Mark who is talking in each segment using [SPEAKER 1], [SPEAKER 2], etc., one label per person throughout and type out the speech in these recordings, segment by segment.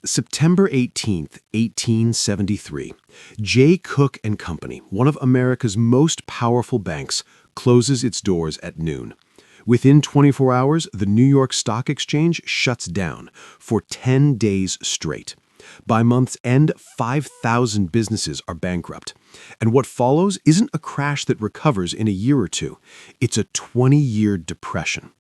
[SPEAKER 1] September 18th, 1873, Jay Cooke Company, one of America's most powerful banks, closes its doors at noon. Within 24 hours, the New York Stock Exchange shuts down for 10 days straight. By month's end, 5,000 businesses are bankrupt. And what follows isn't a crash that recovers in a year or two. It's a 20-year depression.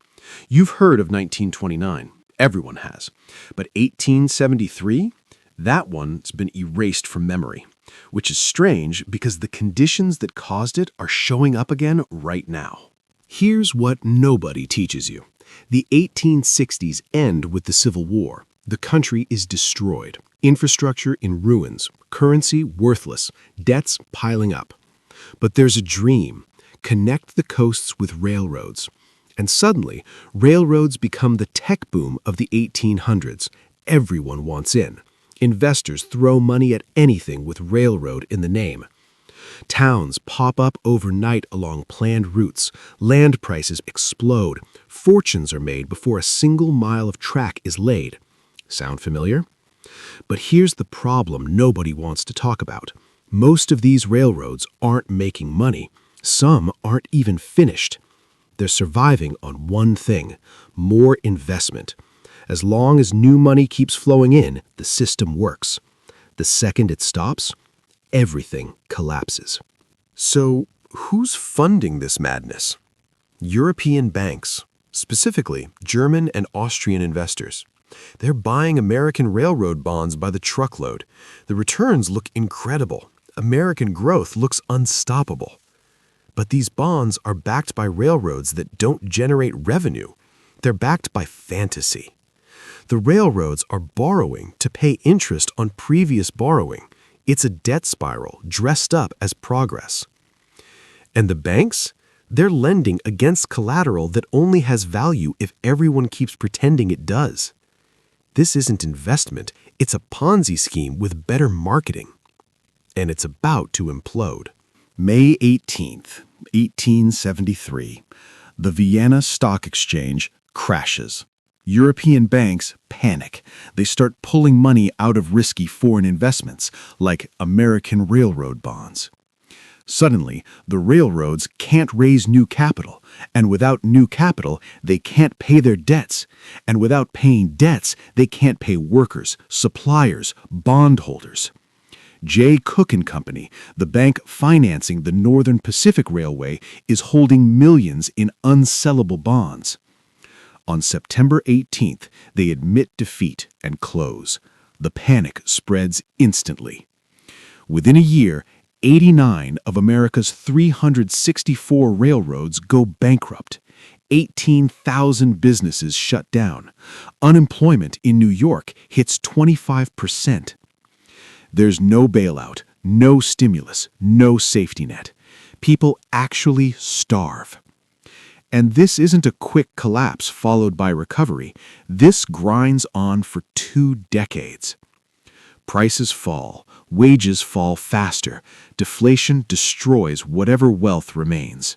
[SPEAKER 1] You've heard of 1929. Everyone has. But 1873? That one's been erased from memory. Which is strange because the conditions that caused it are showing up again right now. Here's what nobody teaches you. The 1860s end with the Civil War. The country is destroyed. Infrastructure in ruins. Currency worthless. Debts piling up. But there's a dream. Connect the coasts with railroads. And suddenly, railroads become the tech boom of the 1800s. Everyone wants in. Investors throw money at anything with railroad in the name. Towns pop up overnight along planned routes. Land prices explode. Fortunes are made before a single mile of track is laid. Sound familiar? But here's the problem nobody wants to talk about. Most of these railroads aren't making money. Some aren't even finished. They're surviving on one thing: more investment. As long as new money keeps flowing in, the system works. The second it stops, everything collapses. So, who's funding this madness? European banks, specifically German and Austrian investors. They're buying American railroad bonds by the truckload. The returns look incredible. American growth looks unstoppable. But these bonds are backed by railroads that don't generate revenue. They're backed by fantasy. The railroads are borrowing to pay interest on previous borrowing. It's a debt spiral dressed up as progress. And the banks? They're lending against collateral that only has value if everyone keeps pretending it does. This isn't investment, it's a Ponzi scheme with better marketing. And it's about to implode. May 18th, 1873. The Vienna Stock Exchange crashes. European banks panic. They start pulling money out of risky foreign investments, like American railroad bonds. Suddenly, the railroads can't raise new capital, and without new capital, they can't pay their debts. And without paying debts, they can't pay workers, suppliers, bondholders. Jay Cooke Company, the bank financing the Northern Pacific Railway, is holding millions in unsellable bonds. On September 18th, they admit defeat and close. The panic spreads instantly. Within a year, 89 of America's 364 railroads go bankrupt. 18,000 businesses shut down. Unemployment in New York hits 25%. There's no bailout, no stimulus, no safety net. People actually starve. And this isn't a quick collapse followed by recovery. This grinds on for 2 decades. Prices fall, wages fall faster. Deflation destroys whatever wealth remains.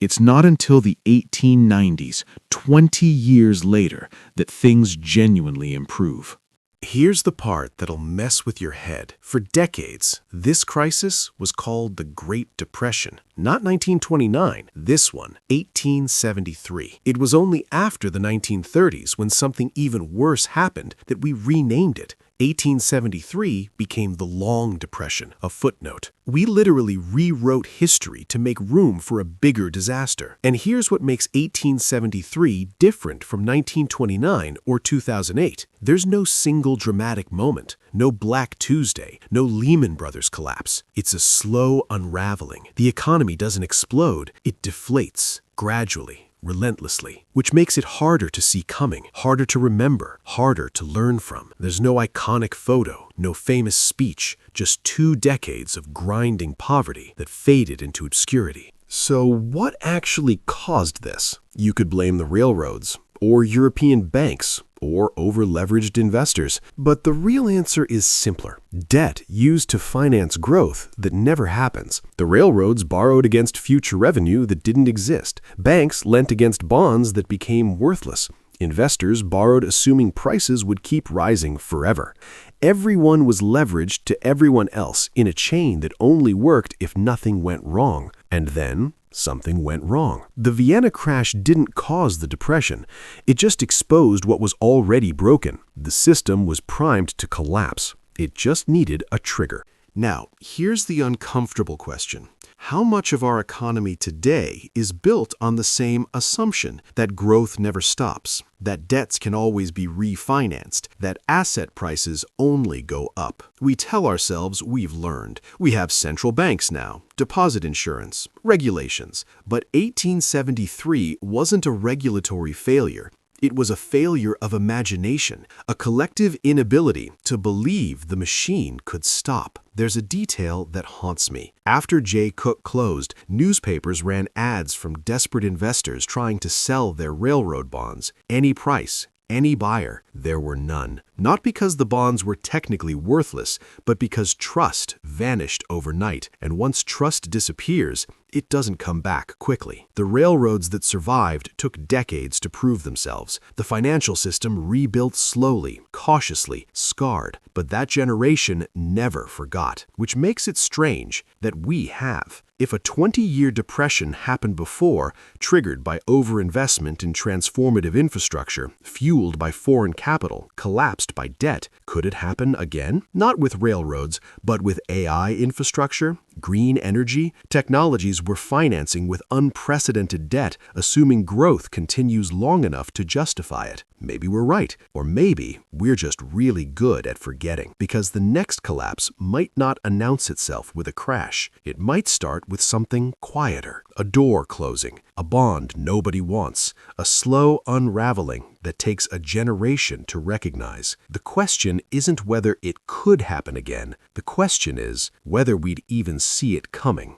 [SPEAKER 1] It's not until the 1890s, 20 years later, that things genuinely improve. Here's the part that'll mess with your head. For decades, this crisis was called the Great Depression. Not 1929, this one, 1873. It was only after the 1930s, when something even worse happened, that we renamed it. 1873 became the Long Depression, a footnote. We literally rewrote history to make room for a bigger disaster. And here's what makes 1873 different from 1929 or 2008. There's no single dramatic moment, no Black Tuesday, no Lehman Brothers collapse. It's a slow unraveling. The economy doesn't explode, it deflates, gradually, relentlessly, which makes it harder to see coming, harder to remember, harder to learn from. There's no iconic photo, no famous speech, just 2 decades of grinding poverty that faded into obscurity. So what actually caused this? You could blame the railroads, or European banks, or over-leveraged investors. But the real answer is simpler. Debt used to finance growth that never happens. The railroads borrowed against future revenue that didn't exist. Banks lent against bonds that became worthless. Investors borrowed assuming prices would keep rising forever. Everyone was leveraged to everyone else in a chain that only worked if nothing went wrong. And then something went wrong. The Vienna crash didn't cause the depression. It just exposed what was already broken. The system was primed to collapse. It just needed a trigger. Now, here's the uncomfortable question. How much of our economy today is built on the same assumption that growth never stops, that debts can always be refinanced, that asset prices only go up? We tell ourselves we've learned. We have central banks now, deposit insurance, regulations. But 1873 wasn't a regulatory failure. It was a failure of imagination, a collective inability to believe the machine could stop. There's a detail that haunts me. After Jay Cooke closed, newspapers ran ads from desperate investors trying to sell their railroad bonds. Any price, any buyer, there were none. Not because the bonds were technically worthless, but because trust vanished overnight. And once trust disappears, it doesn't come back quickly. The railroads that survived took decades to prove themselves. The financial system rebuilt slowly, cautiously, scarred. But that generation never forgot, which makes it strange that we have. If a 20-year depression happened before, triggered by overinvestment in transformative infrastructure, fueled by foreign capital, collapsed by debt, could it happen again? Not with railroads, but with AI infrastructure, green energy, technologies we're financing with unprecedented debt, assuming growth continues long enough to justify it. Maybe we're right, or maybe we're just really good at forgetting, because the next collapse might not announce itself with a crash. It might start with something quieter, a door closing, a bond nobody wants, a slow unraveling that takes a generation to recognize. The question isn't whether it could happen again. The question is whether we'd even see it coming.